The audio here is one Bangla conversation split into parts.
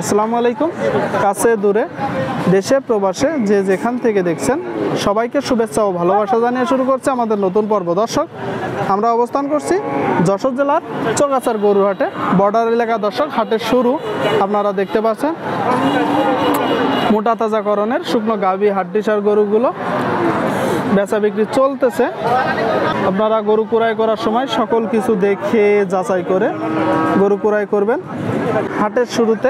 আসসালামু আলাইকুম। কাছে দূরে দেশে প্রবাসে যে যেখান থেকে দেখছেন সবাইকে শুভেচ্ছা ও ভালোবাসা জানিয়ে শুরু করছে আমাদের নতুন পর্ব। দর্শক, আমরা অবস্থান করছি যশোর জেলার চৌগাছার গরুহাটে, বর্ডার এলাকা। দর্শক, হাটের শুরু আপনারা দেখতে পাচ্ছেন। মোটা তাজাকরণের শুকনো গাভী হাড্ডিসার গরুগুলো বেচা বিক্রি চলতেছে। আপনারা গরু ক্রয় করার সময় সকল কিছু দেখে যাচাই করে গরু ক্রয় করবেন। হাটের শুরুতে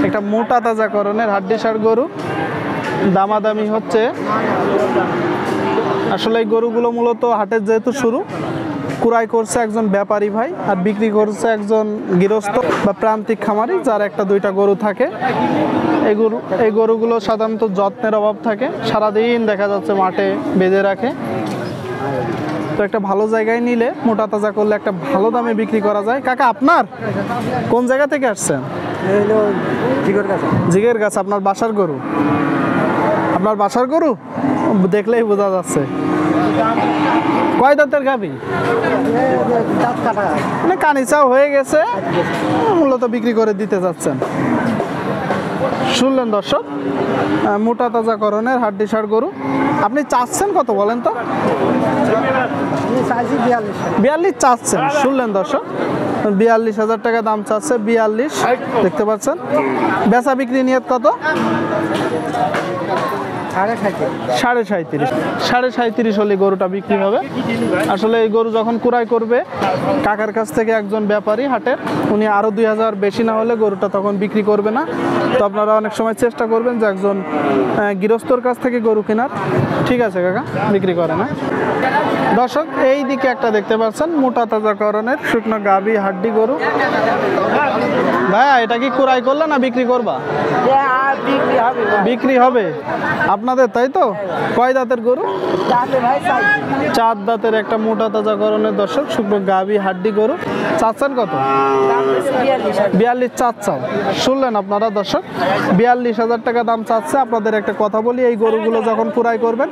একটা মোটা তাজাকরণের হাড্ডিসার গরু দামাদামি হচ্ছে। আসলে এই গরুগুলো মূলত হাটের যেহেতু শুরু, ক্রয় করছে একজন ব্যাপারী ভাই আর বিক্রি করছে একজন গৃহস্থ বা প্রান্তিক খামারি যার একটা দুইটা গরু থাকে। এই গরুগুলো সাধারণত যত্নের অভাব থাকে, সারাদিন দেখা যাচ্ছে মাঠে বেঁধে রাখে। তো একটা ভালো জায়গায় নিলে মোটা তাজা করলে একটা ভালো দামে বিক্রি করা যায়। কাকা, আপনার কোন জায়গা থেকে আসছেন? জিগের গাছ। আপনার বাসার গরু? আপনার বাসার গরু দেখলেই বোঝা যাচ্ছে। কয় দাঁতের গাভী? মানে কানিচাও হয়ে গেছে, মূলত বিক্রি করে দিতে যাচ্ছেন। শুনলেন দর্শক, মোটা তাজাকরণের হাড্ডিসার গরু। আপনি চাচ্ছেন কত বলেন তো? 42 চাচ্ছেন। শুনলেন দর্শক, 42,000 টাকা দাম চাচ্ছে। 42 দেখতে পাচ্ছেন। বেচা বিক্রি নিয়ত কত? 37.5 হলে গরুটা বিক্রি হবে। আসলে এই গরু যখন ক্রয় করবে কাকার কাছ থেকে একজন ব্যাপারী হাটের, উনি আরো 2,000 বেশি না হলে গরুটা তখন বিক্রি করবে না। তো আপনারা অনেক সময় চেষ্টা করবেন যে একজন গৃহস্থর কাছ থেকে গরু কেনার। ঠিক আছে কাকা, বিক্রি করে না। দর্শক, এই দিকে একটা দেখতে পাচ্ছেন মোটা তাজাকরণের শুকনো গাভী হাড্ডি গরু। ভাইয়া, এটা কি ক্রয় করলে না বিক্রি করবা? বিক্রি হবে আপনাদের, তাই তো? কয় দাঁতের গরু? 4 দাঁতের একটা মোটা তাজাকরণের দর্শক শুকনো গাভী হাড্ডি গরু। চাচ্ছেন কত? 42 চাচ্ছাও। শুনলেন আপনারা দর্শক, 42,000 টাকা দাম চাচ্ছে। আপনাদের একটা কথা বলি, এই গরুগুলো যখন ক্রয় করবেন,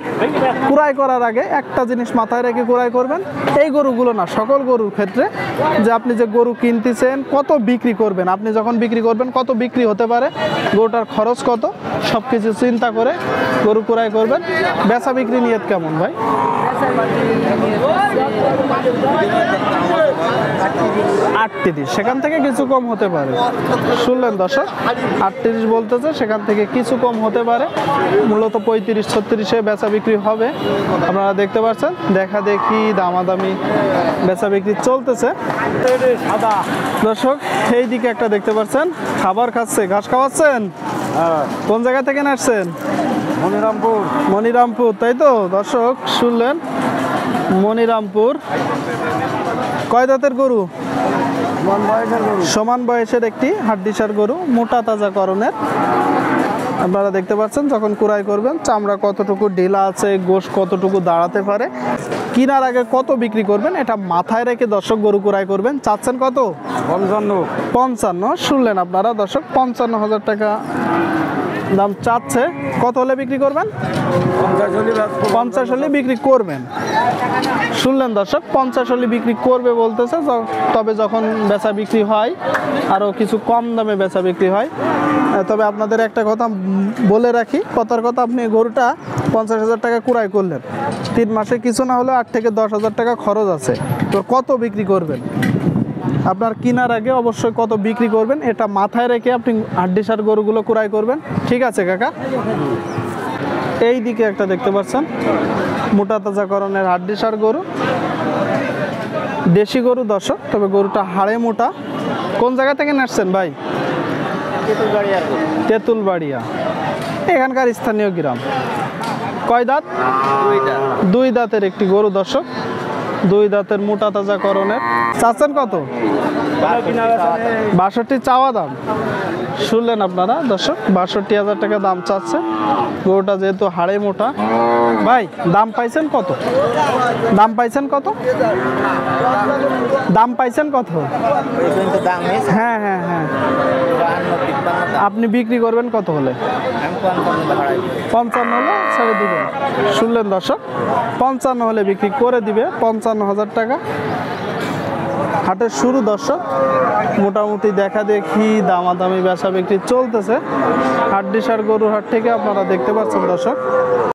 ক্রয় করার আগে একটা জিনিস মাথায় রেখে ক্রয় করবেন। এই গরুগুলো না, সকল গরুর ক্ষেত্রে যে আপনি যে গরু কিনতেছেন কত বিক্রি করবেন, আপনি যখন বিক্রি করবেন কত বিক্রি হতে পারে, গরুটার খরচ কত, সব কিছু চিন্তা করে গরু ক্রয় করবেন। বেচা বিক্রি নিয়ত কেমন ভাই? 38, সেখান থেকে কিছু কম হতে পারে। শুনলেন দর্শক, 38 বলতেছে, সেখান থেকে কিছু কম হতে পারে। মূলত 35-36-এ বেচা বিক্রি হবে। আপনারা দেখতে পাচ্ছেন, দেখা দেখি দামাদামি বেচা বিক্রি চলতেছে। দর্শক, এই দিকে একটা দেখতে পাচ্ছেন খাবার খাচ্ছে, ঘাস খাওয়াচ্ছেন। কোন জায়গা থেকে আসছেন? মনিরামপুর, তাই তো দর্শক? শুনলেন, মনিরামপুর। কয় দাঁতের গরু? সমান বয়সের একটি হাড্ডিসার গরু, মোটা তাজাকরণের। আপনারা দেখতে পাচ্ছেন যখন ক্রয় করবেন চামড়া কতটুকু ঢিলা আছে, গোশ কতটুকু দাঁড়াতে পারে, কেনার আগে কত বিক্রি করবেন এটা মাথায় রেখে দর্শক গরু ক্রয় করবেন। চাচ্ছেন কত? 55। শুনলেন আপনারা দর্শক, 55,000 টাকা দাম চাচ্ছে। কত হলে বিক্রি করবেন? 50 হলে বিক্রি করবেন। শুনলেন দর্শক, 50 হলে বিক্রি করবে বলতেছে। তবে যখন বেচা বিক্রি হয় আরও কিছু কম দামে বেচা বিক্রি হয়। তবে আপনাদের একটা কথা বলে রাখি, কথার কথা, আপনি গরুটা 50,000 টাকা ক্রয় করলেন, 3 মাসে কিছু না হলে 8 থেকে 10,000 টাকা খরচ আছে। তো কত বিক্রি করবেন? আপনার কেনার আগে অবশ্যই কত বিক্রি করবেন এটা মাথায় রেখে আপনি হাড্ডিসার গরুগুলো ক্রয় করবেন। ঠিক আছে কাকা? এই দিকে একটা দেখতে পাচ্ছেন মোটা তাজাকরণের হাড্ডিসার গরু, দেশি গরু দর্শক, তবে গরুটা হাড়ে মোটা। কোন জায়গা থেকে আসছেন ভাই? তেঁতুলবাড়িয়া, এখানকার স্থানীয় গ্রাম। কয় দাঁত? 2 দাঁতের একটি গরু দর্শক, 2 দাঁতের মোটা তাজাকরণের। চাচ্ছেন কত? 62 চাওয়া দাম। শুনলেন আপনারা দর্শক, 62,000 টাকা দাম চাচ্ছে। গরুটা যেহেতু হাড়ে মোটা। ভাই, দাম পাইছেন কত? দাম পাইছেন কত? দাম পাইছেন কত? হ্যাঁ হ্যাঁ হ্যাঁ, আপনি বিক্রি করবেন কত হলে? 55 হলে ছেড়ে দিবেন। শুনলেন দর্শক, 55 হলে বিক্রি করে দিবে। 55,000 টাকা হাটের শুরু দর্শক, মোটামুটি দেখা দেখি দামাদামি বেচা বিক্রি চলতেছে হাড্ডিসার গরুর হাট থেকে, আপনারা দেখতে পাচ্ছেন দর্শক।